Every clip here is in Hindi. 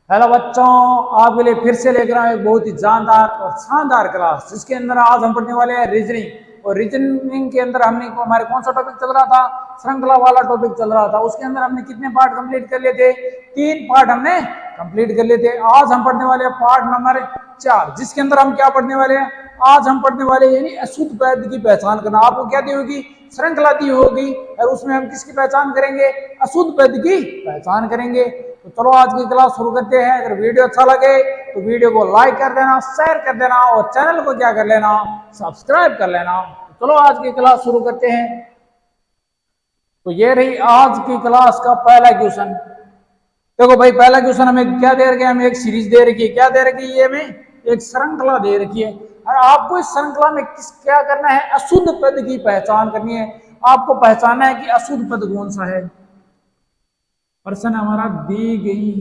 हेलो बच्चों, आपके लिए फिर से लेकर आए एक बहुत ही जानदार और शानदार क्लास, जिसके अंदर आज हम पढ़ने वाले हैं रीजनिंग। और रीजनिंग के अंदर हमने हमारे कौन सा टॉपिक चल रहा था? श्रृंखला वाला टॉपिक चल रहा था। उसके अंदर हमने कितने पार्ट कंप्लीट कर लिए थे? 3 पार्ट हमने कंप्लीट कर लिए थे। आज हम पढ़ने वाले हैं पार्ट नंबर 4, जिसके अंदर हम क्या पढ़ने वाले हैं? आज हम पढ़ने वाले यानी अशुद्ध पद की पहचान करना। आपको क्या दी होगी? श्रृंखला दी होगी, और उसमें हम किसकी पहचान करेंगे? अशुद्ध पद की पहचान करेंगे। तो चलो आज की क्लास शुरू करते हैं। अगर वीडियो अच्छा लगे तो वीडियो को लाइक कर देना, शेयर कर देना, और चैनल को क्या कर लेना? सब्सक्राइब कर लेना। तो चलो आज की क्लास शुरू करते हैं। तो ये रही आज की क्लास का पहला क्वेश्चन। देखो भाई, पहला क्वेश्चन हमें क्या दे रखी है? हमें एक सीरीज दे रखी है। क्या दे रखी है? ये हमें एक श्रृंखला दे रखी है, और आपको इस श्रृंखला में क्या करना है? अशुद्ध पद की पहचान करनी है। आपको पहचानना है कि अशुद्ध पद कौन सा है। प्रश्न हमारा दी गई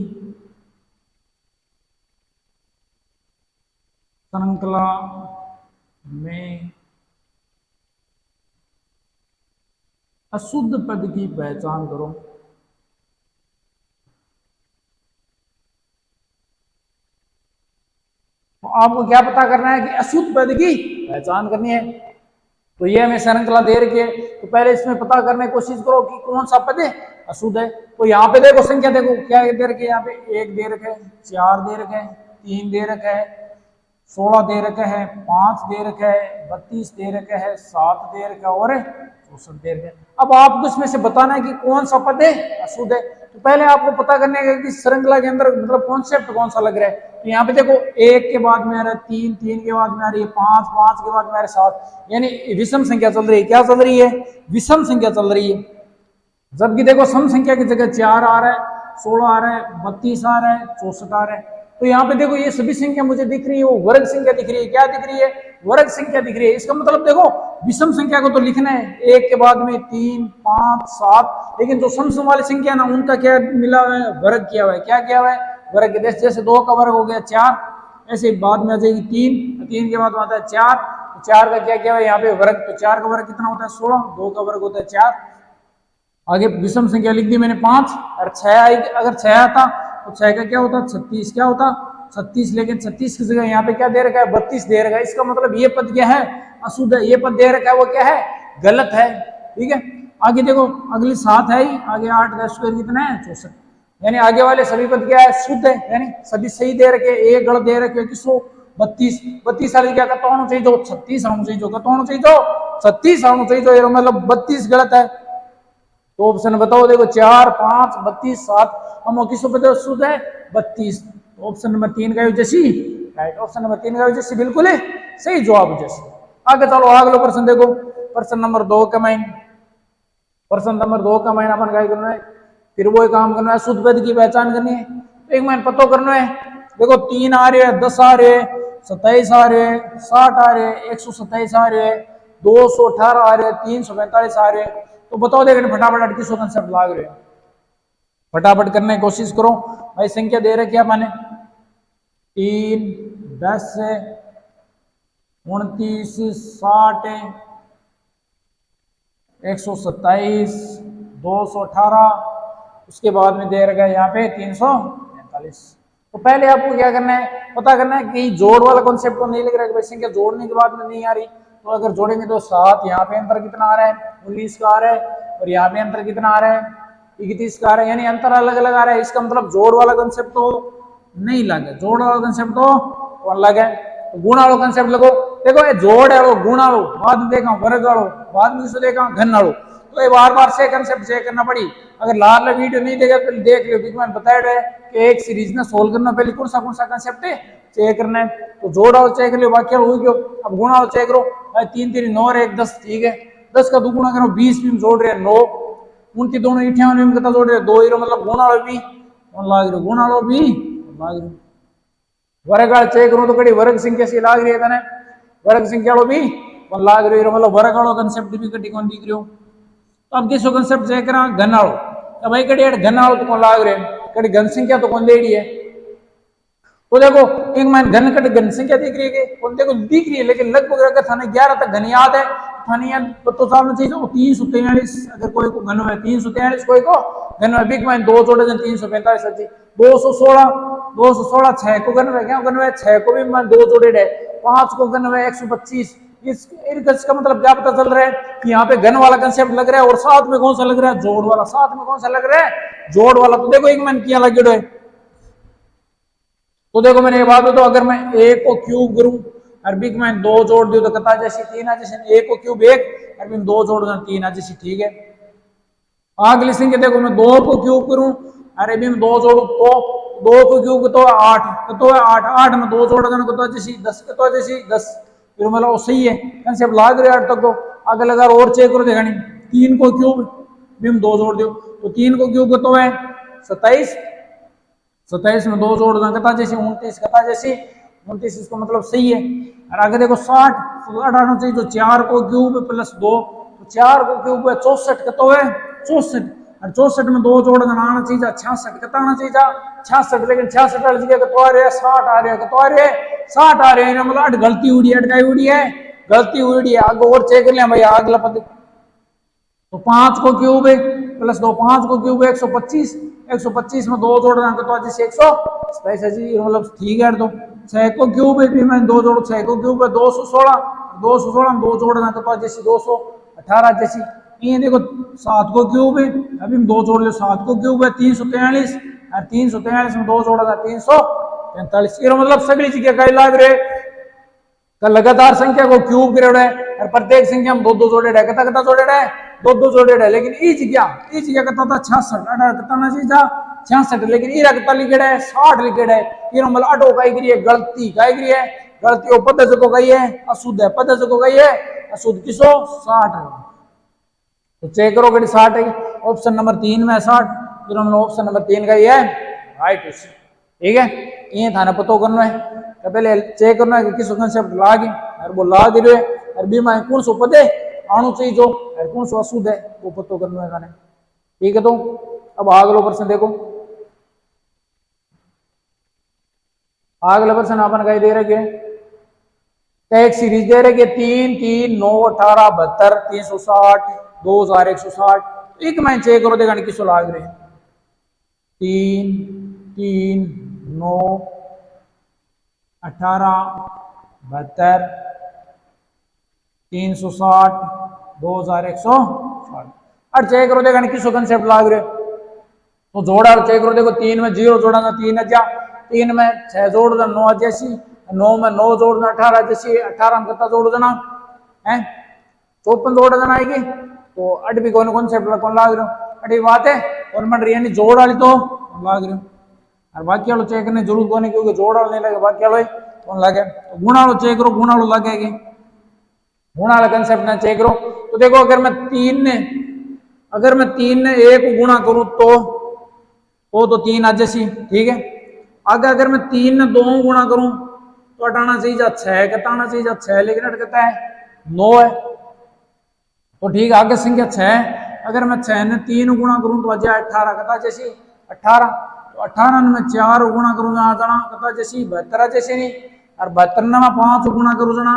श्रृंखला में अशुद्ध पद की पहचान करो। तो आपको क्या पता करना है? कि अशुद्ध पद की पहचान करनी है। तो ये हमें श्रृंखला दे रखी है, तो पहले इसमें पता करने की कोशिश करो कि कौन सा पद है अशुद्ध है। तो यहाँ पे देखो संख्या, देखो क्या दे रखे है। यहाँ पे 1 दे रखे है, 4 दे रखे है, 3 दे रखे है, 16 दे रखे है, 5 दे रखे है, 32 दे रखे है, 7 दे रखे है, और 64 दे रखे है। अब आपको इसमें से बताना है कि कौन सा पद है अशुद्ध है। तो पहले आपको पता करने का कि श्रृंखला के अंदर मतलब कॉन्सेप्ट कौन सा लग रहा है। तो यहाँ पे देखो 1 के बाद में आ रहा है 3, 3 के बाद में आ रही है 5, 5 के बाद में आ रहा है 7, यानी विषम संख्या चल रही है। क्या चल रही है? विषम संख्या चल रही है। जबकि देखो सम संख्या की जगह 4 आ रहा है, 16 आ रहा है, 32 आ रहा है, 64 आ रहा है। तो यहाँ पे देखो ये सभी संख्या मुझे दिख रही है, वो वर्ग संख्या दिख रही है। क्या दिख रही है? वर्ग संख्या दिख रही है। इसका मतलब देखो विषम संख्या को तो लिखना है 1 के बाद में 3, 5, 7, लेकिन जो सम वाली संख्या ना उनका क्या मिला हुआ है? वर्ग किया हुआ है। क्या किया हुआ है? वर्ग। जैसे 2 का वर्ग हो गया 4, ऐसे बाद में आ जाएगी 3, 3 के बाद में आता है 4, तो 4 का क्या किया हुआ है यहाँ पे? वर्ग। तो 4 का वर्ग कितना होता है? 16। 2 का वर्ग होता है 4। आगे विषम संख्या लिख दी मैंने 5, और 6 आई। अगर 6 आता तो 6 का क्या होता? 36। क्या होता? 36। लेकिन 36 की जगह यहाँ पे क्या दे रखा है? 32 दे रखा है। इसका मतलब ये पद क्या है? अशुद्ध है। ये पद दे रखा है वो क्या है? गलत है। ठीक है। आगे देखो, अगली 7 है, आगे 8 का स्क्वायर कितना है? 64। यानी आगे वाले सभी पद क्या है? शुद्ध है, यानी सभी सही दे रखे। एक गलत दे रखे किसको? 32। 32 साल क्या कहता होना चाहिए? जो 36 होना चाहिए, जो कहता होना चाहिए, जो 36 होना चाहिए, जो मतलब 32 गलत है। तो ऑप्शन बताओ। देखो 4, 5, 32, 7, हम किसको पता शुद्ध है? 32। ऑप्शन नंबर 3 का यूजसी राइट। ऑप्शन नंबर 3 का यूजसी बिल्कुल है सही जवाब जैसे। आगे चलो अगला प्रश्न देखो। प्रश्न नंबर 2 का माइन, प्रश्न नंबर 2 का माइन अपन क्या करना है? फिर वो काम करना है, शुद्ध पद की पहचान करनी है। तो एक माइन पता करना है। देखो 3 आ रहे हैं, 10 आ रहे हैं, 27 आ रहे हैं, 60 आ रहे हैं, 127 आ रहे हैं, 218 आ रहे हैं, 345 आ रहे हैं। तो बताओ देखो फटाफट किसको कंसेप्ट लाग रहे हैं? फटाफट करने की कोशिश करो भाई। संख्या दे रहे क्या मैंने? 3, 10, 29, 60, 127, 218, उसके बाद में दे रखा है यहाँ पे 345। तो पहले आपको क्या करना है? पता करना है कि जोड़ वाला कॉन्सेप्ट तो नहीं लग रहा है। संख्या जोड़ने के बाद में नहीं आ रही, तो अगर जोड़ेंगे तो 7, यहाँ पे अंतर कितना आ रहा है? 19 का आ रहा है, और यहाँ पे अंतर कितना आ रहा है? 31 का आ रहा है, यानी अंतर अलग अलग आ रहा है। इसका मतलब जोड़ वाला कंसेप्ट तो नहीं लगे, जोड़ वाला कंसेप्ट तो अलग है। तो गुण वाला कंसेप्ट लगो। देखो ये जोड़ है, वो गुण वालो बाद में देखा, वर्ग वालो बाद में किसको देखा? घन वालो। तो ये बार बार से कंसेप्ट चेक करना पड़ी। अगर लाल वीडियो नहीं देगा तो देख लो, बीच में बताया है कि एक सीरीज में सोल्व करना, पहले कौन सा कंसेप्ट है चेक करना है। तो जोड़ वालो चेक कर लो, वाक्य हो गयो। अब गुण वालो चेक करो। 3 3 9 और 1 10, ठीक है। 10 का 2 गुणा करो, 20 भी जोड़ रहे 9, उनकी दोनों 58 में कितना जोड़ रहे? 2 हीरो, मतलब गुण वालो भी लाग रहे, गुण वालो भी लाग रहे। वर्ग चेक करो तो कड़ी वर्ग संख्या से लाग रही है तने, वर्ग संख्या लो भी लाग रही है, मतलब वर्ग वालो कंसेप्ट भी कटी कौन दिख रही हो। तो अब किसको कंसेप्ट चेक करा? घन वालो। तो भाई कड़ी घन वालो तो कौन लाग रहे? कड़ी घन संख्या तो कौन दे रही है? तो देखो एक मैंने घन कट घन संख्या दिख रही है, और देखो दिख रही है, लेकिन लगभग अगर थाने 11 तक घन याद है, थाने याद तो सामने चाहिए 343, अगर कोई को घन है 343, कोई को घन है बिग मैन 2 जोड़े 345 सच्ची 216 6 को घन है, क्या घन है 6 को भी मैं 2 जोड़े है, 5 को घन है 125। इसका मतलब क्या पता चल रहा है कि यहाँ पे घन वाला कंसेप्ट लग रहा है, और साथ में कौन सा लग रहा है, जोड़ वाला। साथ में कौन सा लग रहा है, जोड़ वाला। तो देखो एक मैंने किया लगे है, तो देखो मैंने ये बात तो अगर मैं a को क्यूब करूं अरबी में 2 जोड़ दूं तो कितना जैसी 3 आ जैसे, a को क्यूब 1 अरबी में 2 जोड़ दूं 3 आ जैसी, ठीक है। अगली संख्या देखो मैं 2 को क्यूब करूं अरबी में 2 जोड़ू तो 2 को क्यूब तो 8, तो 8 8 में 2 जोड़ देना कितना जैसी 10, कितना जैसी 10, फिर मतलब वो सही है कंसेप्ट लाग रहे 8 तक को। आगे लगा और चेक करो देखा नहीं, 3 को क्यूब भी हम 2 जोड़ दो तो 3 को क्यूब तो है 27, 27 में 2 जोड़ देना कितना जैसी 29, कितना जैसी 29, इसको मतलब सही है। और आगे देखो 60 तो 18 चाहिए, तो 4 को क्यूब प्लस 2 तो 4 को क्यूब है 64, कितना है 64, और 64 में 2 जोड़ देना आना चाहिए 66, कितना आना चाहिए 66, लेकिन 66 वाली जगह कितना आ रहा है 60 आ रहा है, कितना आ रहा है 60 आ रहे हैं, मतलब गलती हुई है, अटकाई हुई है, गलती हुई है। आगे और चेक कर लिया भाई अगला पद, तो 5 को क्यूब है प्लस 2 5 को क्यूब है 125, 125 में 2 जोड़ना तो जैसे 127 जी, मतलब ठीक है। तो 6 को क्यूब है मैं 2 जोड़ो 6 को क्यूब है 216, 216 में 2 जोड़ना तो जैसे 218 जैसी। ये देखो 7 को क्यूब है अभी हम 2 जोड़ ले, 7 को क्यूब है 343, और 343 में 2 जोड़ा 345, ये मतलब सगली चीजें कई लाग रहे का लगातार संख्या को क्यूब करे है, और प्रत्येक संख्या में 2 जोड़े है, कितना कितना जोड़े है 2 जोड़े है। लेकिन ई जगह कितना था 66, कितना चीज 66, लेकिन ई कितना लिखेड़ा है 60 लिखेड़ा है, ये मतलब अटो काई करी है गलती, काई करी है गलती, वो पद से को गई है अशुद्ध है, पद से को गई है अशुद्ध, किसो 60 है। तो चेक करो कि 60 है, ऑप्शन नंबर 3 में 60, फिर हम ऑप्शन नंबर 3 का ही है राइट, ठीक है। ये थाना पतो करना है, तो पहले चेक करना है कि किस कंसेप्ट लागे, और वो लाग रहे और बीमा कौन सो पदे आणु चाहिए जो, और कौन सो अशुद्ध है वो पतो करना है थाने, ठीक है। तो अब अगला प्रश्न देखो, अगला प्रश्न अपन कहीं दे रखे एक सीरीज दे रखे 3 3 9 18 72 360 2160, एक मैं चेक करो देखा किसो लाग रहे 3 3 9 18 72 360 2160, और चेक करो देखा किसो कंसेप्ट लाग रहे। तो जोड़ा चेक करो देखो 3 में 0 जोड़ा 3 अजा, 3 में 6 जोड़ देना 9 जैसी, 9 में 9 जोड़ना 18 जैसी, 18 में कितना जोड़ देना है 54 जोड़ देना आएगी। तो अट भी कौन कॉन्सेप्ट कौन लाग रहे हो अटी बात है, और मैं यानी जोड़ वाली तो लाग रहे हो, और बाकी वालों चेक करने जरूरत को नहीं, क्योंकि जोड़ वाला नहीं लगे बाकी वालों कौन लगे। तो गुणा वालों चेक करो, गुणा वालों लगेगी, गुणा वाला कंसेप्ट ना चेक करो। तो देखो अगर मैं 3 ने 1 को गुणा करूं तो वो तो 3 आ जैसी, ठीक है। आगे अगर मैं 3 ने 2 गुणा करूं तो हटाना चाहिए 6, कटाना चाहिए 6, लेकिन अट कहता है 9 है, तो ठीक है। आगे संख्या 6, अगर मैं 6 ने 3 गुणा करूं तो अजय 18, कता जैसी 18, तो 18 में 4 गुणा करूं जाना कता जैसी 72 जैसे नहीं, और 72 में 5 गुणा करूं जाना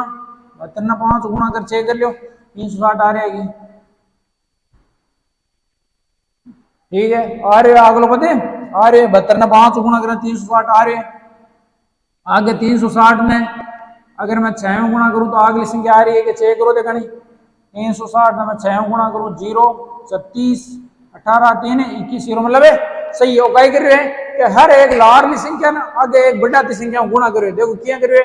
72 में 5 गुणा कर चेक कर लो 360 आ रहेगी, ठीक है। आ रहे अगलो पते आ रहे 72 में 5 गुणा करें 360 आ रहे। आगे 360 में अगर मैं 6 गुणा करूं तो अगली संख्या आ रही है कि चेक करो देखा नहीं 360 में मैं 6 गुणा करूं 0 36 18 3 21 0, मतलब सही है। कई कर रहे हैं कि हर एक लार्ली संख्या ना आगे एक बढ़ाती संख्या गुणा करे, देखो क्या करे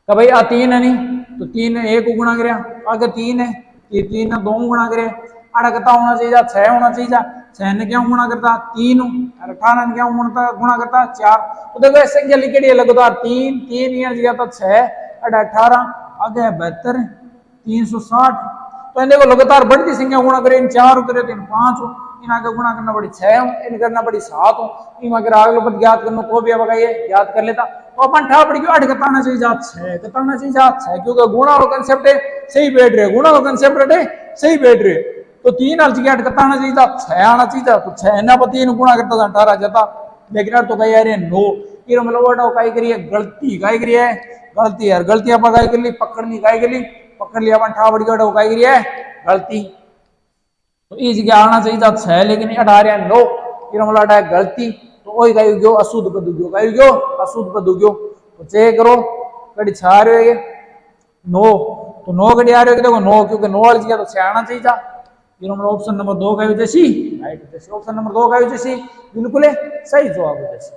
कि भाई आ 3 है नहीं तो 3 ने 1 को गुणा करे, आगे 3 है ये 3 ने 2 गुणा करे, आड़ा कितना होना चाहिए 6 होना चाहिए, 6 ने क्या गुणा करता 3, और 18 ने क्या गुणा करता 4। तो देखो ऐसे संख्या लिखेड़ी है लगातार 3 3 यहाँ जगह था 6 और 18, आगे 72 360, तो इन देखो लगातार बढ़ती संख्या गुणा करे, इन 4 करे तो इन 5 हो, इन आगे गुणा करना पड़ी 6 हो, इन करना पड़ी 7 हो, इन अगर आगे पद ज्ञात करना को भी अब याद कर लेता तो अपन ठा पड़ी क्यों 8 कताना चाहिए 6 कताना चाहिए 6, क्योंकि गुणा वाला कंसेप्ट है सही बैठ रहे, गुणा वाला कंसेप्ट है सही बैठ रहे। तो 3 आल जगह 8 कताना चाहिए 6 आना चाहिए, तो 6 ना पर 3 गुणा करता 18 जाता, लेकिन तो कही यार 9 ये मतलब वोट काय करिए गलती काय करिए गलती यार गलती अपन काय कर ली पकड़नी काय कर ली पकड़ लिया अपन ठा बड़ी वोट काय करिए गलती तो इस जगह आना चाहिए था 6 लेकिन 18 9 ये मतलब अटा गलती तो वही काय गयो अशुद्ध पद गयो काय गयो अशुद्ध पद गयो तो चेक करो कड़ी 6 आ रहे 9 तो 9 कड़ी आ रहे देखो 9 क्योंकि 9 वाली जगह तो 6 आना चाहिए था ये मतलब ऑप्शन नंबर 2 का जैसी राइट जैसी ऑप्शन नंबर 2 का जैसी बिल्कुल सही जवाब है जैसी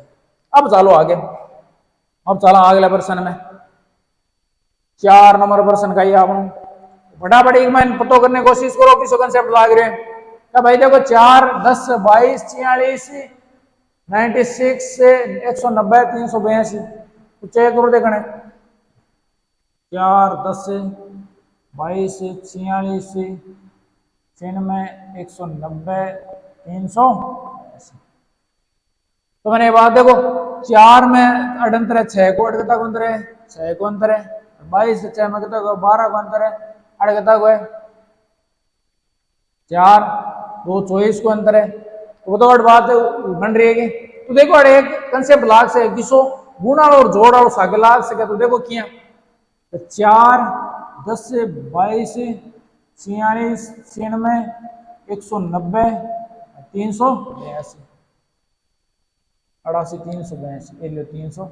अब चलो आगे अब चलो अगले प्रश्न में 4 नंबर प्रश्न का ये आपने फटाफट एक मैंने पतो करने की कोशिश करो किस कंसेप्ट लाग रहे हैं क्या भाई देखो 4 10 22 46 96 से 190 382 तो चेक करो देखने 4 10 22 46 96 190 300 तो मैंने ये बात देखो 4 में अंतर है 6 को अड़कता को अंतर है 6 को अंतर है 22 से 6 में कितना 12 को अंतर है अड़कता को है 4 2 24 को अंतर है तो तो बात बन रही है तो देखो अरे एक कंसेप्ट लाग से किसो गुणा और जोड़ और सागे लाग सके तो देखो क्या तो 4 10 से 22 46 96 190 382 88 382 ये 382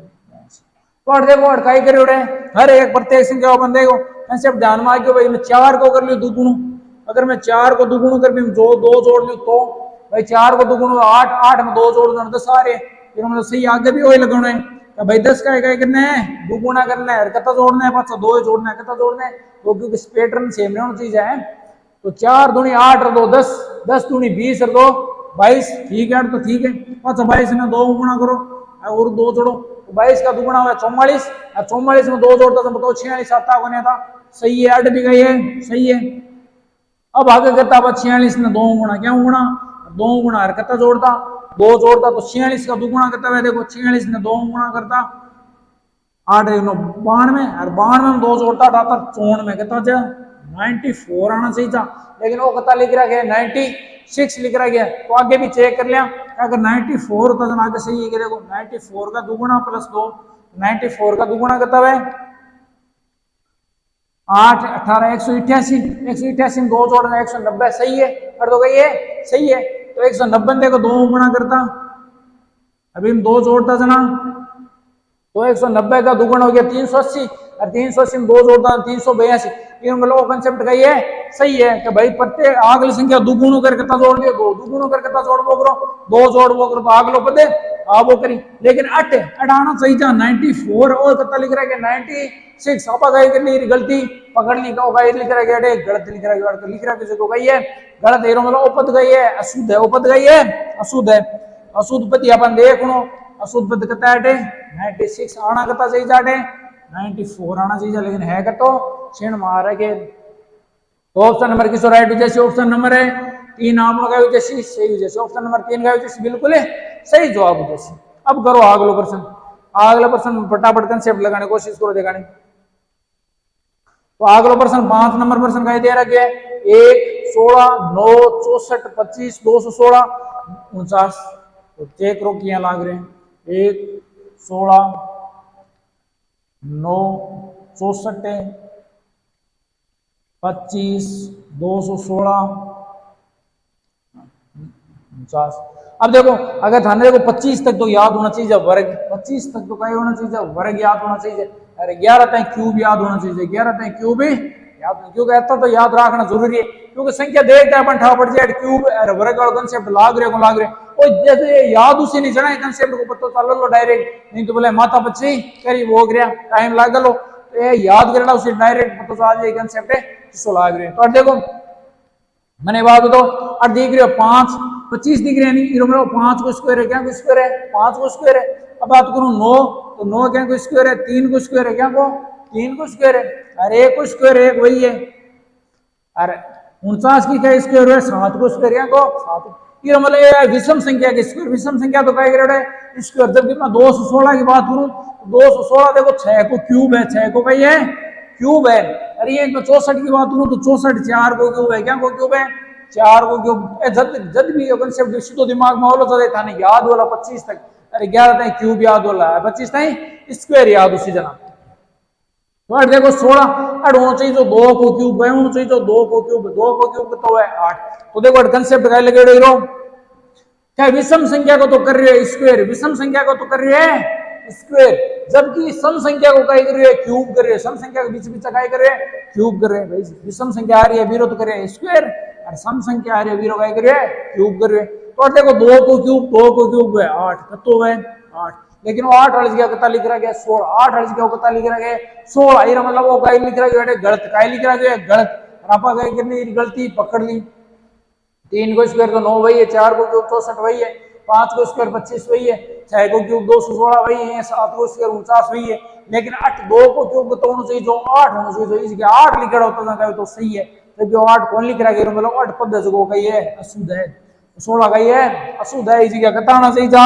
तो देखो अड़काई करे उड़े हर एक प्रत्येक संख्या बंदे को कंसेप्ट ध्यान में आ गयो भाई मैं 4 को कर लियो दुगुणो अगर मैं 4 को दुगुणो कर भी जो 2 जोड़ लियो तो भाई 4 को दुगुणो 8 8 में 2 जोड़ दो 10 आ रहे फिर मतलब सही आगे भी वही लगाना है तो भाई 10 का क्या करना है दुगुणा करना है कितना जोड़ना है पांच 2 जोड़ना है कितना जोड़ना है वो क्योंकि पैटर्न सेम नहीं होना चाहिए है तो 4 दूनी 8 और 2 10 10 दूनी 20 और 2 22 ठीक है तो ठीक है पांच 22 में 2 गुणा करो और 2 जोड़ो 22 का दुगुना हुआ 44 और 44 में 2 जोड़ता तो बताओ 46 आता को नहीं था सही है 8 भी गई है सही है अब आगे करता 46 में 2 गुणा क्या गुणा 2 गुणा और कितना जोड़ता 2 जोड़ता तो 46 का दुगुना करता है देखो 46 में 2 गुणा करता 8 92 और 92 में 2 जोड़ता था 54 में कितना था 94 आना चाहिए था लेकिन वो कितना लिख रहा गया 96 लिख रहा गया तो आगे भी चेक कर लिया अगर 94 होता तो आगे सही है कि देखो 94 का दुगुना प्लस 2 94 का दुगुना कितना है 8 18 188 188 में 2 जोड़ना 190 सही है और तो कही है सही है तो 190 देखो 2 गुणा करता अभी हम 2 जोड़ता जना तो 190 का दुगुना हो गया 380 और 380 में 2 जोड़ता 382 ये मतलब कंसेप्ट कही है सही है कि भाई प्रत्येक अगली संख्या दुगुणों कर कितना जोड़ दियो 2 दुगुणों कर कितना जोड़ वो करो 2 जोड़ वो करो तो अगलो पदे वो करी लेकिन 8 आना सही था 94 और कितना लिख रहा है 96 आपा गई कर ली गलती पकड़ ली का लिख रहा है गलत लिख रहा है लिख रहा है किसी को गई है गलत है मतलब उपद गई है अशुद्ध है उपद गई है अशुद्ध है अशुद्ध पति अपन देखो अशुद्ध पद कितना है 96 आना कितना सही जाटे 94 आना चाहिए लेकिन है का तो क्षण मार के तो ऑप्शन नंबर किसो राइट जैसे ऑप्शन नंबर है 3 आप लोग का जैसी सही जैसे ऑप्शन नंबर 3 का जैसे बिल्कुल है सही जवाब जैसे अब करो अगला प्रश्न फटाफट कंसेप्ट लगाने की कोशिश करो दिखाने तो अगला प्रश्न 5 नंबर प्रश्न का दे रखा है 1 16 9 64 25 216 49 तो चेक करो क्या लाग रहे हैं 1 16 9 64 25 216 49 अब देखो अगर थाने को 25 तक तो याद होना चाहिए वर्ग 25 तक तो क्या होना चाहिए वर्ग याद होना चाहिए अरे 11 तक क्यूब याद होना चाहिए 11 तक क्यूब ही याद क्योंकि ऐसा तो याद रखना जरूरी है क्योंकि संख्या देखते हैं अपन ठा पड़ जाए क्यूब और वर्ग वाला कंसेप्ट लाग रहे और जैसे याद उसे नहीं चढ़ा कंसेप्ट को पता चल लो डायरेक्ट नहीं तो बोले माता बच्ची करी वो हो गया टाइम लाग लो तो ये याद करना उसे डायरेक्ट पता चल जाए कंसेप्ट है किसको लाग रहे तो देखो मैंने बात बताओ और देख रहे हो 5 25 दिख रहे नहीं 5 को स्क्वायर है क्या को स्क्वायर है 5 को स्क्वायर है अब बात करूं 9 तो 9 क्या को स्क्वायर है 3 को स्क्वायर है क्या को 3 को स्क्वायर है अरे 1 को स्क्वायर है वही है अरे 49 की क्या स्क्वायर है 7 को स्क्वायर क्या को 7 ये मतलब विषम संख्या के स्क्वायर विषम संख्या तो क्या ग्रेड है स्क्वायर जबकि मैं 216 की बात करूं 216 देखो 6 को क्यूब है 6 को कही है क्यूब है अरे ये 64 की बात करूं तो 64 4 को क्यूब है क्या को क्यूब है 4 को क्यूब जब भी कंसेप्ट तो दिमाग में होलो तो था याद वाला 25 तक अरे 11 ताई क्यूब याद होला है, 25 ताई स्क्वायर याद उसी जना। तो अट देखो 16 अट होना चाहिए जो 2 को क्यूब है, होना चाहिए जो 2 को क्यूब, 2 को क्यूब तो है 8। तो देखो अट कंसेप्ट का लगे रहो क्या विषम संख्या को तो कर रही है स्क्वायर, विषम संख्या को तो कर रही है स्क्वायर, जबकि सम संख्या को काय कर रही है क्यूब कर रही है, सम संख्या के बीच बीच काय कर रहे हैं क्यूब कर रहे हैं। भाई विषम संख्या आ रही है वीरो तो कर रहे हैं स्क्वायर, और सम संख्या आ रही है वीरो काय कर रहे हैं क्यूब कर रहे हैं। तो देखो 2 को क्यूब है 8 तो है 8, लेकिन वो 8 वाली जगह कितना लिख रहा गया 16, 8 वाली जगह कितना लिख रहा गया 16, ये मतलब वो काय लिख रहा गया गलत, काय लिख रहा गया गलत, आपा काय करनी गलती पकड़ ली। 3 को स्क्वायर तो 9 वही है, 4 को क्यूब 64 वही है, 5 को स्क्वायर 25 वही है, 6 को क्यूब 216 वही है, 7 को स्क्वायर 49 वही है, लेकिन 8 2 को क्यूब तो होना चाहिए जो 8 होना चाहिए, तो इसके 8 लिखा होता है तो सही है, क्योंकि तो 8 कौन लिख रहा है मतलब 8 पद जो कही है अशुद्ध है, 16 कही है अशुद्ध है, इसी का कितना आना चाहिए जा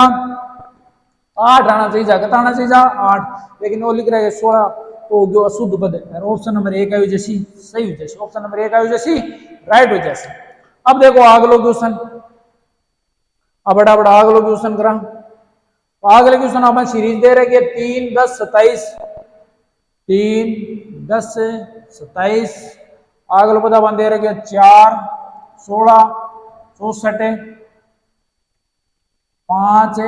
8 आना चाहिए जा, कितना आना चाहिए जा 8, लेकिन वो लिख रहा है 16, तो जो अशुद्ध पद है ऑप्शन नंबर 1 आयु जैसी सही हो जैसी, ऑप्शन नंबर 1 आयु जैसी राइट हो जैसी। अब देखो अगलो क्वेश्चन, अब बड़ा बड़ा अगलो क्वेश्चन करा, अगले क्वेश्चन अपन सीरीज दे रहे कि 3 10 27, 3 10 27, अगलो पता अपन दे रहे कि 4 16 64 5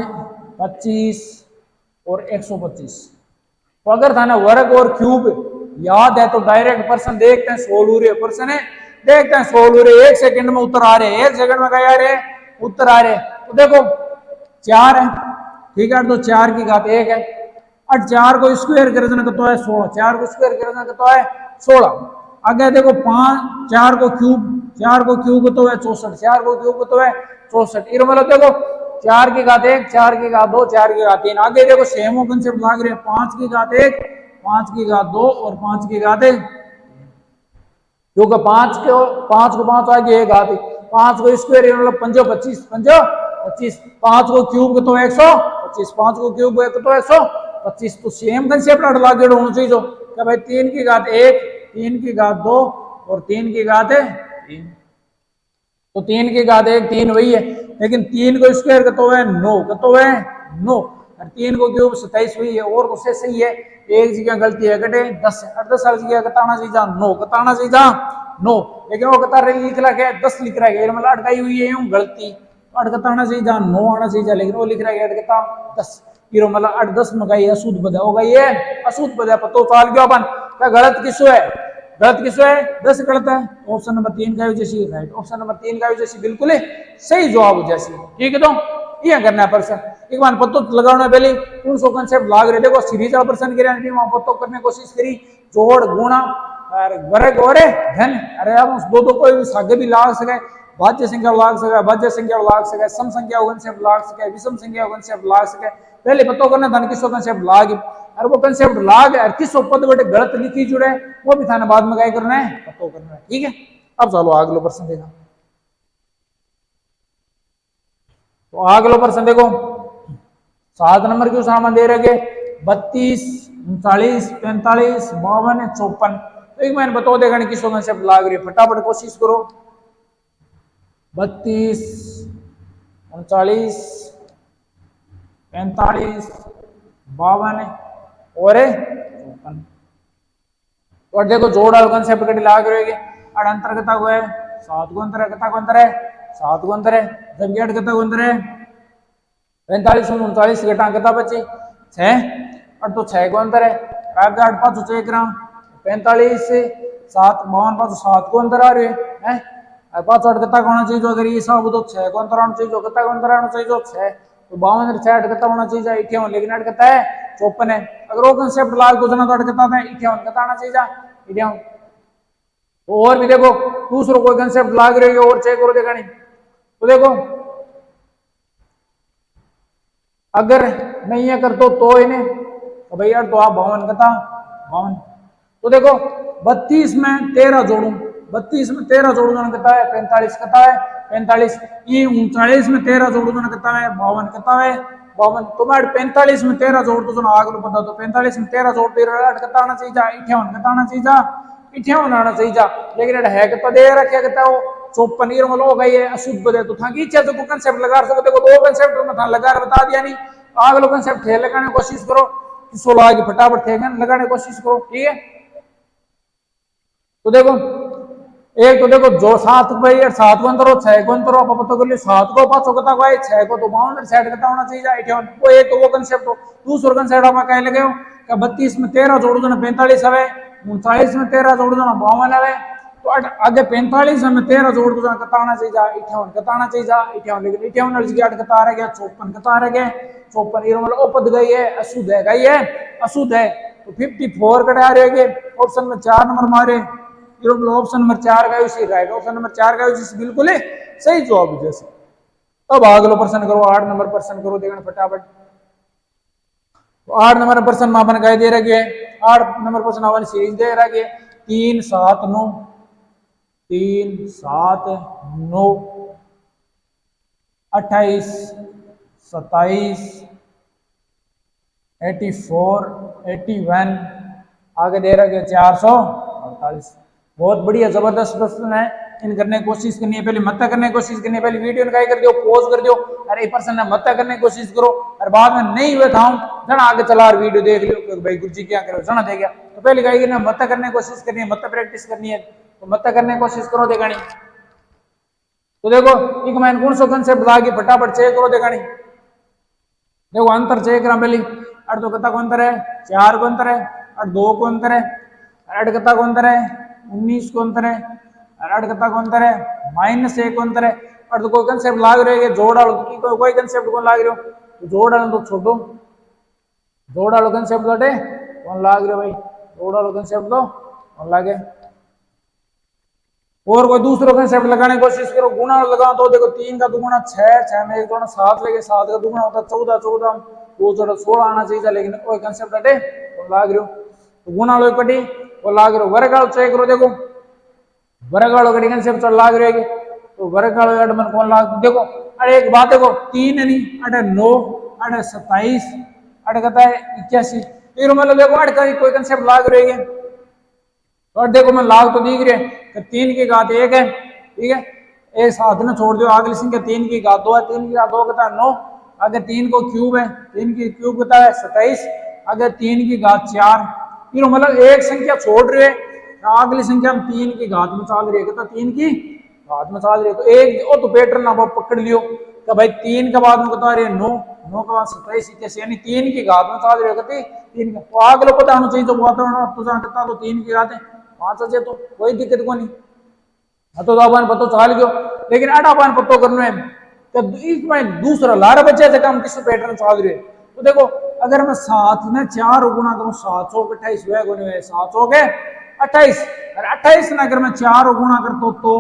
25 और 125। तो अगर थाने वर्ग और क्यूब याद है तो डायरेक्ट पर्सन देखते हैं सोल्व हो रहे पर्सन है, देखते हैं सोल्व हो रहे, 1 सेकंड में उत्तर आ रहे हैं, 1 सेकंड में क्या आ रहे हैं उत्तर आ रहे हैं। तो देखो 4 है ठीक है, तो 4 की घात 1 है, और 4 को स्क्वायर कर देना तो है 16, 4 को स्क्वायर कर देना तो है 16। आगे देखो 5 4 को क्यूब तो है 64, 4 को क्यूब तो है 64, ये मतलब देखो 4 की घात 1 4 की घात 2 4 की घात 3, आगे देखो सेम कंसेप्ट लाग रहे हैं 5 की घात 1 5 की घात 2 और 5 की घात 1, क्योंकि 5 को 5 आ गया 1 घात, 5 को स्क्वायर मतलब 5 25 25, 5 को क्यूब तो 125, 5 को क्यूब तो 125, तो सेम कंसेप्ट अड़ लागे होना चाहिए जो क्या भाई 3 की घात 1 3 की घात 2 और 3 की घात 3, तो 3 की घात 1 3 वही है, लेकिन 3 को स्क्वायर तो है 9 तो है 9, और 3 को क्यूब 27 वही है, और उससे सही है एक जगह गलती है कटे 10 है, 10 साल जगह कताना चाहिए 9 कताना चाहिए 9, लेकिन वो कतार लिख रहा है 10 लिख रहा है मतलब अटकाई हुई है यूं गलती, तो कताना चाहिए 9 आना चाहिए, लेकिन वो लिख रहा है अटकता 10 किलो मतलब 8 10 में गई अशुद्ध पद होगा, ये अशुद्ध पद है पतो साल क्यों अपन क्या गलत किसो है, गलत किसो है 10 गलत है, ऑप्शन नंबर 3 का जैसी राइट, ऑप्शन नंबर 3 का जैसी बिल्कुल है सही जवाब हो जैसी, ठीक है। तो ये करना है पर्सन एक बार पत्तो लगाना पहले कौन सो कंसेप्ट लाग रहे, देखो सीरीज वाला पर्सन के वहां पत्तो करने की कोशिश करी, जोड़ गुणा और वर्ग और धन, अरे अब उस दो कोई सागे भी लाग सके, भाज्य संख्या लाग सके, भाज्य संख्या लाग सके, सम संख्या कंसेप्ट लाग सके, विषम संख्या कंसेप्ट लाग सके, पहले पत्तो करना धन किसो कंसेप्ट लाग, और वो कंसेप्ट लाग और किसो पद बटे गलत लिखी जुड़े वो भी थाने बाद में क्या करना है पत्तो करना है, ठीक है। अब चलो अगलो प्रश्न देखा, तो अगलो प्रश्न देखो 7 नंबर के सामान दे रखे 32 39 45 52 54, तो एक मैंने बताओ देखा किसो कंसेप्ट लाग रही है, फटाफट कोशिश करो 32 39 45 52 और 54, और देखो जोड़ वाला कंसेप्ट कटी लाग रही है, और अंतर कितना हुआ है 7 को अंतर है, कितना को अंतर है 7 को अंतर है, जब गेट कितना को अंतर है 45 39 घटा कितना बची 6, और तो 6 को अंतर है, आगे 8 5 चेक रहा 45 से 7 52 5 7 को अंतर आ रही है, और 5 8 कितना होना चाहिए, अगर ये सब तो 6 को अंतर आना चाहिए, कितना को अंतर आना चाहिए 6, तो 52 6 8 कितना होना चाहिए 58, लेकिन 8 कितना है 54 है, अगर वो कंसेप्ट लाग को जना तो 8 कितना है 58 कितना आना चाहिए 58। तो और भी देखो दूसरों कोई कंसेप्ट लाग रही है और चेक करो देखा नहीं, तो देखो अगर मैं ये कर तो इन्हें तो भैया तो आप 52 कता 52, तो देखो 32 में 13 जोड़ू 32 में 13 जोड़ू कितना है 45 कता है 45, ये 39 में 13 जोड़ू कितना है 52 कता है 52, तो मैं 45 में 13 जोड़ तो आग लो पता, तो 45 में 13 जोड़ 8 कितना आना चाहिए 58 कितना आना चाहिए 58 आना चाहिए, लेकिन है कितना दे रखे कितना वो 54 ये मतलब हो गई है अशुद्ध है, तो था की इच्छा तो कंसेप्ट लगा सकते, देखो दो कंसेप्ट में था लगा बता दिया नहीं, अगलो कंसेप्ट थे लगाने की कोशिश करो कि 16 की फटाफट थे लगाने की कोशिश करो। ठीक है, तो देखो एक तो देखो जो 7 भाई 7 को अंतर हो 6 को अंतर हो पता कर लियो 7 को 5 कता को 6 को तो बाउंडर साइड कता होना चाहिए 58 वो एक तो वो कंसेप्ट हो। दूसरा कंसेप्ट आप कह लगे हो कि 32 में 13 जोड़ दो ना 45 है, 39 में 13 जोड़ दो ना 52 है, तो आगे 45 में 13 जोड़ दो ना कता आना चाहिए 58 कता आना चाहिए 58, लेकिन 58 अर्ज की 8 कता आ गया 54 कता आ गया 54 ये मतलब ओपद गई है अशुद्ध है गई है अशुद्ध है, तो 54 कटा आ रहे ऑप्शन में 4 नंबर मारे ऑप्शन नंबर 4 का इसी राइट ऑप्शन नंबर 4 का इसी बिल्कुल है सही जवाब जैसे। अब अगला प्रश्न करो 8 नंबर प्रश्न करो देखना फटाफट। तो 8 नंबर प्रश्न में अपन कह दे रहे 8 नंबर प्रश्न अपन सीरीज दे रहे 3 7 9 3 7 9 28 27 84 81 आगे दे रखे 448। बहुत बढ़िया जबरदस्त प्रश्न है, इन करने की कोशिश करनी है, पहले मत करने की कोशिश करनी है, पहले वीडियो निकाल कर दो पॉज कर दो अरे पर्सन है मत करने की कोशिश करो और बाद में नहीं हुए था जना आगे चला और वीडियो देख लो भाई गुरु जी क्या करो जना दे गया, तो पहले कहेगी ना मत करने की कोशिश करनी है मत प्रैक्टिस करनी है तो मत करने की कोशिश करो देखानी। तो देखो एक मैंने कौन सा कंसेप्ट लागी फटाफट चेक करो देखानी। देखो अंतर चेक करा पहले 8 तो कता को अंतर है 4 को अंतर है 8 2 को अंतर है 8 कता को अंतर है 19 को अंतर है 8 कता को अंतर है -1 को अंतर है और तो कोई कंसेप्ट लाग रहे जोड़ डालो तो कोई कंसेप्ट कौन लाग रहे हो तो जोड़ डालो तो छोड़ो जोड़ डालो कंसेप्ट लटे कौन लाग रहे हो भाई जोड़ डालो कंसेप्ट तो कौन लागे और कोई दूसरा कंसेप्ट लगाने की कोशिश करो गुणा लगाओ तो देखो 3 का दुगुना 6 6 में 1 जोड़ा 7 लगे 7 का दुगुना होता 14 14 2 जोड़ा 16 आना चाहिए लेकिन कोई कंसेप्ट हटे कौन लाग रहे हो तो गुणा लो कटी वो लाग रहे हो वर्गाल चेक करो देखो वर्गाल कटी कंसेप्ट लाग रहे तो वर्गाल मन कौन लाग देखो अरे एक बात देखो 3 नहीं अरे 9 अरे 27 अरे कहता है 81 ये मतलब देखो 8 का कोई कंसेप्ट लाग रहे है और देखो मैं लाग तो दिख रहे तो 3 की घात 1 है ठीक है एक साथ में छोड़ दो अगली संख्या 3 की घात 2 है 3 की घात 2 कहता है 9 अगर 3 को क्यूब है 3 की क्यूब कहता है 27 अगर 3 की घात 4 तीनों मतलब एक संख्या छोड़ रहे अगली संख्या में 3 की घात में चाल रही है कहता 3 की घात में चाल रही है तो एक वो तो पैटर्न आप पकड़ लियो कि भाई 3 के बाद में बता रहे 9 9 के बाद 27 81 यानी 3 की घात में चाल रही है कहते 3 तो आगे लोग पता होना चाहिए तो वातावरण तो जानता तो 3 की घात है 5 अजे तो कोई दिक्कत को नहीं तो अपन पतो चाल गयो लेकिन आटा अपन पतो करना है तो इसमें दूसरा लारा बच्चे से काम किस पैटर्न चाल रहे तो देखो अगर मैं 7 में 4 गुणा करूं 7 सौ 28 हुए गुने 7 सौ के 28 और 28 ने अगर मैं 4 गुणा करता तो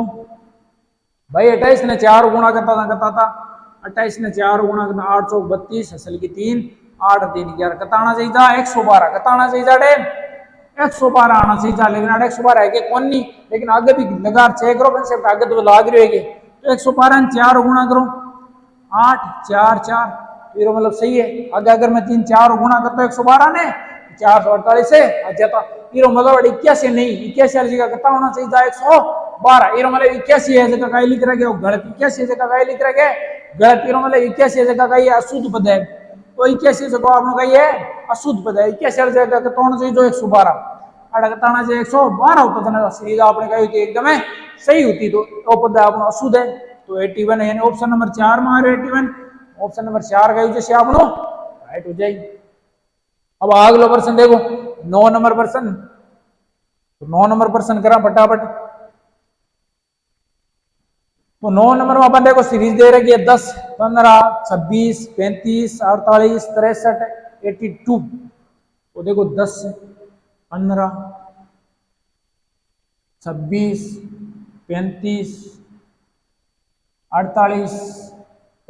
भाई 28 ने 4 गुणा करता था 28 ने 4 गुणा करता 832 असल की 3 8 3 11 कताना चाहिए 112 कताना चाहिए 112 आना चाहिए लेकिन 112 है कि कौन नहीं लेकिन आगे भी लगा चेक करो कंसेप्ट आगे तो लाग रही है तो 112 4 गुणा करो 8 4 4 ये मतलब सही है आगे अगर मैं 3 4 गुणा करता 112 ने 448 से आ जाता ये मतलब 81 नहीं 81 वाली जगह कितना होना चाहिए 112 ये मतलब 81 है जगह का लिख रहा है गलत 81 जगह का लिख रहा है गलत ये मतलब 81 जगह का ये अशुद्ध पद है तो 81 जगह आप लोग का ये अशुद्ध पद है 81 जगह कितना होना चाहिए जो 112 अड़कताना से 112 होता था सीरीज आपने कही थी एकदम है सही होती तो पद आपने अशुद्ध है तो 81 है यानी ऑप्शन नंबर 4 में आ रहे 81 ऑप्शन नंबर 4 का जैसे आप लोग राइट हो जाएगी। अब अगला प्रश्न देखो 9 नंबर प्रश्न तो 9 नंबर प्रश्न करा फटाफट तो 9 नंबर में अपन देखो सीरीज दे रखी है 10 15 26 35 48 63 82 तो देखो 10 15 26 35 48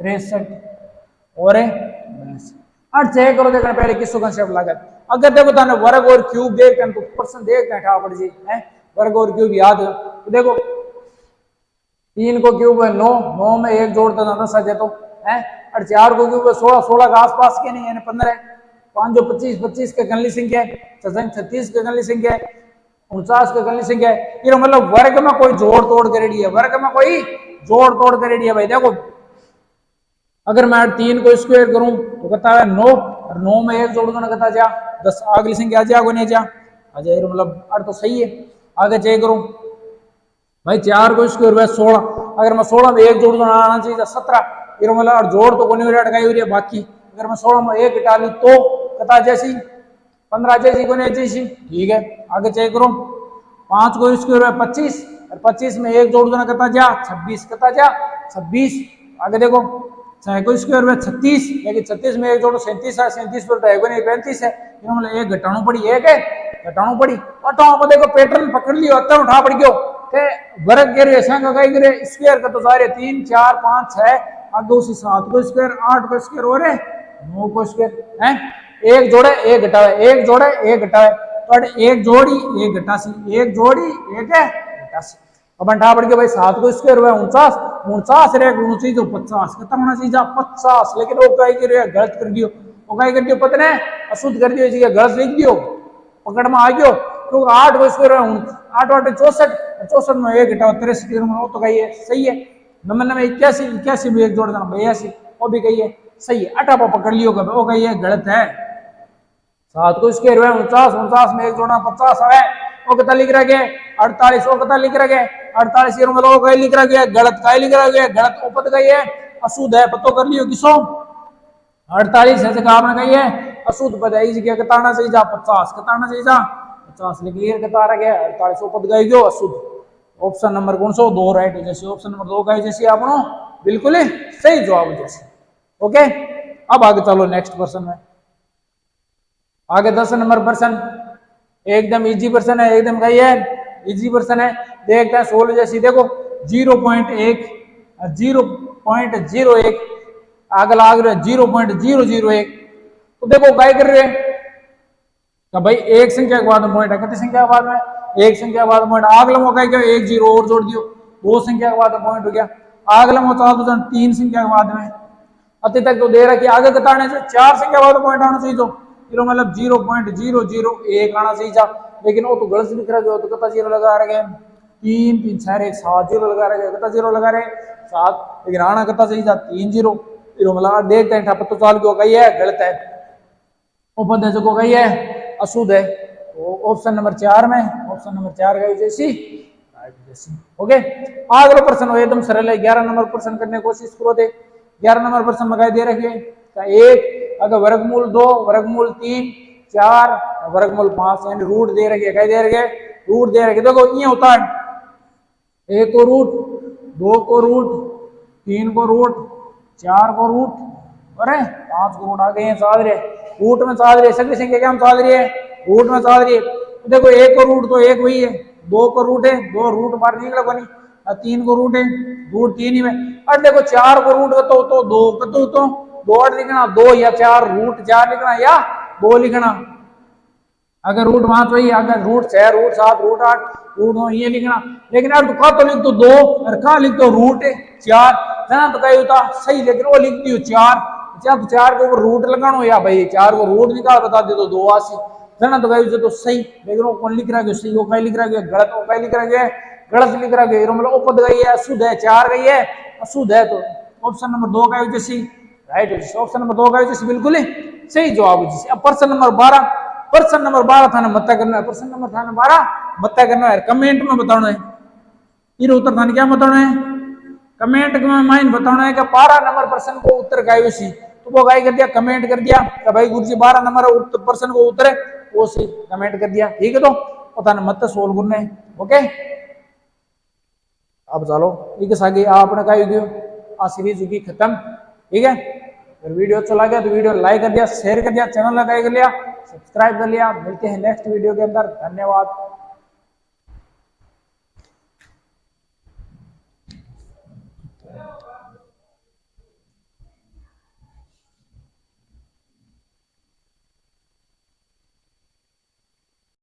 63 और चेक करो देखना पहले किसको कंसेप्ट लागत अगर देखो ताने वर्ग और क्यूब देखते तो प्रश्न देखते हैं पड़ जी है वर्ग और क्यूब याद हो तो देखो 3 को क्यूब है 9 9 में 1 जोड़ता था 10 तो है और 4 को क्यूब है 16 16 का आसपास के नहीं यानी 15 5 जो 25 25 के गणली संख्या है 36 के गणली संख्या है 49 के गणली संख्या है ये मतलब वर्ग में कोई जोड़ तोड़ करेडी है वर्ग में कोई जोड़ तोड़ करेडी है भाई देखो अगर मैं 3 को स्क्वायर करूं तो कितना है 9, और 9 में 1 जोड़ दो ना कितना जा 10, अगली संख्या आ जा को नहीं जा आ जाए, मतलब अर्थ तो सही है। आगे चेक करो भाई 4 को स्क्वायर हुआ 16, अगर मैं 16 में 1 जोड़ दो ना आना चाहिए 17, ये मतलब जोड़ तो को नहीं अटकाई हो रही है बाकी, अगर मैं 16 में 1 घटा ली तो कितना जैसी 15 जैसी को नहीं जैसी, ठीक है। आगे चेक करो 5 को स्क्वायर हुआ 25, और 25 में 1 जोड़ दो ना कितना जा 26, कितना जा 26। आगे देखो 6 को स्क्वायर हुआ 36, लेकिन 36 में 1 जोड़ो 37 है, 37 पर तो नहीं 35 है, मतलब 1 घटाणु पड़ी, 1 है घटाणु पड़ी। अटाओ में देखो पैटर्न पकड़ लियो, अत्तर उठा पड़ गयो के वर्ग के रे संग कई करे स्क्वायर का तो सारे 3 4 5 6, आगे उसी 7 को स्क्वायर 8 को स्क्वायर हो रे 9 को स्क्वायर है, 1 जोड़े 1 घटावे, 1 जोड़े 1 घटावे, तो 1 जोड़ी 1 घटासी, 1 जोड़ी 1 है घटासी। अब अंठा पड़ गया भाई 7 को स्क्वायर हुआ 49, 49 रे 49 तो 50 कितना होना चाहिए 50, लेकिन वो कई कर गलत कर दियो, वो कई कर दियो पता नहीं अशुद्ध कर दियो, इसलिए गलत लिख दियो, पकड़ में आ गयो। तो 8 को स्क्वायर हुआ 8 8 64, 64 में 1 घटाओ 63 में वो तो कही है सही है। नंबर में 81, 81 में 1 जोड़ देना 82, वो भी कही है सही है। 8 पकड़ लियो कभी वो कही है गलत है। 7 को स्क्वायर हुआ 49, 49 में 1 जोड़ना 50 है, वो कितना लिख रहा गया 48, वो कितना लिख रहा गया 48, ये मतलब कहीं लिख रहा गया गलत, कहीं लिख रहा गया गलत, ऊपर कही है अशुद्ध है, पतो कर लियो किसो 48 ऐसे कहा आपने कही है अशुद्ध पद है, जगह कितना चाहिए जा 50, कितना चाहिए जा 50, क्लियर कितना रह गया 48 पद गई गयो अशुद्ध। ऑप्शन नंबर कौन सा 2 राइट जैसे, ऑप्शन नंबर 2 का जैसे आपनो बिल्कुल ही सही जवाब जैसे। ओके अब आगे चलो नेक्स्ट क्वेश्चन में, आगे 10 नंबर प्रश्न एकदम इजी प्रश्न है, एकदम कही है इजी प्रश्न है, देखते हैं 16 जैसी देखो 0.1 0.01 आगे लाग रहे 0.001, तो देखो क्या कर रहे हैं तो भाई एक संख्या के बाद में पॉइंट है, कितनी संख्या के बाद में एक संख्या के बाद पॉइंट, आगला में क्या 1 0 और जोड़ दियो 2 संख्या के बाद में पॉइंट हो गया, आगला में 3 संख्या के बाद में अति तक तो दे रहा कि आगे बताने से 4 संख्या के बाद पॉइंट आना चाहिए, तो मतलब 0.001 आना चाहिए जा, लेकिन वो तो गलत लिख रहा है, तो कितना 0 लगा रहे 3 3 6 7 0 लगा रहे, कितना 0 लगा रहे 7, लेकिन आना कितना चाहिए जा 3 0 मतलब देखते हैं तो चाल क्यों कही है गलत है, उपद को कही है अशुद्ध है, तो ऑप्शन नंबर 4 में ऑप्शन नंबर 4 का जैसी जैसी। ओके अगला प्रश्न हो एकदम सरल है, 11 नंबर प्रश्न करने की कोशिश करो थे। 11 नंबर प्रश्न में दे रखे 1 अगर वर्गमूल 2 वर्गमूल 3 4 वर्गमूल 5 यानी रूट दे रखे, क्या दे रखे रूट दे रखे, देखो ये होता है 1 को रूट 2 को रूट 3 को रूट 4 को रूट और 5 को रूट आ गए साध रहे रूट में साध रहे, सभी संख्या क्या हम साध रही है रूट में साध रही है, तो देखो 1 को रूट तो 1 वही है, 2 को रूट है 2 रूट बाहर निकला बनी, 3 को रूट है रूट 3 ही में, और देखो 4 को रूट तो 2 कतो तो 2 लिखना 2 या 4 रूट 4 लिखना या 2 लिखना, अगर रूट 5 वही अगर रूट 6 रूट 7 रूट 8 रूट 9 ये लिखना, लेकिन अर्थ का तो लिख दो 2 और का लिख दो रूट 4 जना तो कही होता सही, लेकिन वो लिख दियो 4 तो 4 के ऊपर रूट लगानो या भाई 4 को रूट निकाल बता दे तो 2 आसी जना तो कही तो सही, लेकिन वो कौन लिख रहा है सही, वो कहीं लिख रहा है गलत, वो कहीं लिख रहा है गलत लिख रहा है, मतलब उपद गई है अशुद्ध है, 4 गई है अशुद्ध है, तो ऑप्शन नंबर 2 का जैसी राइट है, ऑप्शन नंबर 2 का जैसी बिल्कुल ही सही जवाब है। अब प्रश्न नंबर 12, प्रश्न नंबर 12 थाने मत करना है, प्रश्न नंबर थाने 12 मत करना है, कमेंट में बताना है फिर उत्तर थाने क्या बताना है कमेंट में माइन बताना है कि 12 नंबर प्रश्न को उत्तर गायो सी, तो वो गाय कर दिया कमेंट कर दिया कि भाई गुरुजी 12 नंबर प्रश्न को उत्तर है वो सी कमेंट कर दिया, ठीक है तो पता नहीं मत सोल्व करना है। ओके अब चलो एक आगे आपने कहा सीरीज होगी खत्म, ठीक है। अगर वीडियो अच्छा लगा तो वीडियो लाइक कर दिया, शेयर कर दिया, चैनल लगाई कर लिया, सब्सक्राइब कर लिया, मिलते हैं नेक्स्ट वीडियो के अंदर, धन्यवाद।